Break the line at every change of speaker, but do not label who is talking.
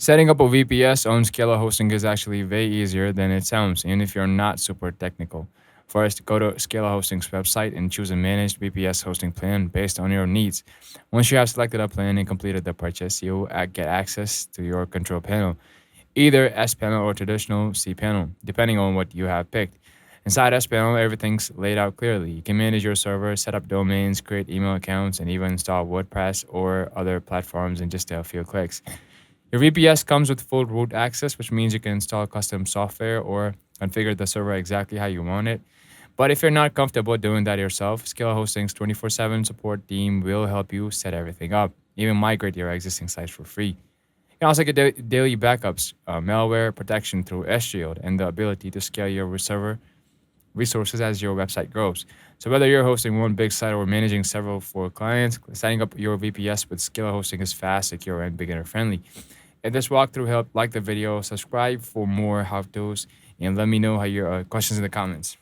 Setting up a VPS on Scala Hosting is actually way easier than it sounds, even if you're not super technical. First, go to Scala Hosting's website and choose a managed VPS hosting plan based on your needs. Once you have selected a plan and completed the purchase, you'll get access to your control panel, either SPanel or traditional cPanel, depending on what you have picked. Inside SPanel, everything's laid out clearly. You can manage your server, set up domains, create email accounts, and even install WordPress or other platforms in just a few clicks. Your VPS comes with full root access, which means you can install custom software or configure the server exactly how you want it. But if you're not comfortable doing that yourself, Scala Hosting's 24/7 support team will help you set everything up, even migrate your existing sites for free. You can also get daily backups, malware protection through S-Shield, and the ability to scale your server resources as your website grows. So whether you're hosting one big site or managing several for clients, setting up your VPS with Scala Hosting is fast, secure, and beginner friendly. If this walkthrough helped, like the video, subscribe for more how-tos, and let me know how your questions in the comments.